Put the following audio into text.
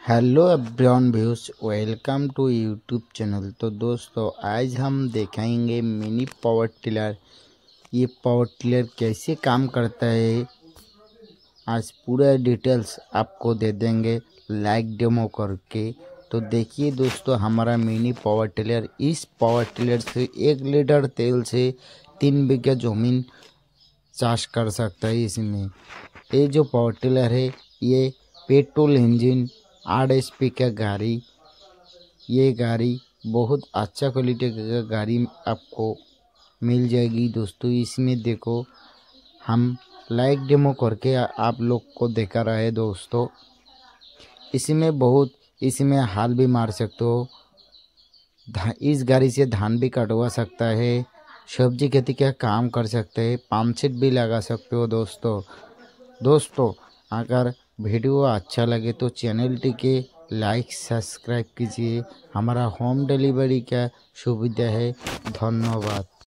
Hello everyone views, welcome to YouTube channel. तो दोस्तों, आज हम देखेंगे मिनी पावर टिलर। ये पावर टिलर कैसे काम करता है, आज पूरा डिटेल्स आपको दे देंगे लाइव डेमो करके। तो देखिए दोस्तों, हमारा मिनी पावर टिलर, इस पावर टिलर से 1 लीटर तेल से 3 बीघा जमीन चाष कर सकता है। इसमें ये जो पावर टिलर है, ये पेट्रोल इंजन 8 HP का गाड़ी, ये गाड़ी बहुत अच्छा क्वालिटी का गाड़ी आपको मिल जाएगी दोस्तों। इसमें देखो, हम लाइव डेमो करके आप लोग को दिखा रहे हैं दोस्तों। इसमें हाल भी मार सकते हो, इस गाड़ी से धान भी कटवा सकता है, सब्जी खेती का काम कर सकते हैं, पंप सेट भी लगा सकते हो दोस्तों। अगर वीडियो अच्छा लगे तो चैनल के लाइक सब्सक्राइब कीजिए। हमारा होम डिलीवरी का सुविधा है। धन्यवाद।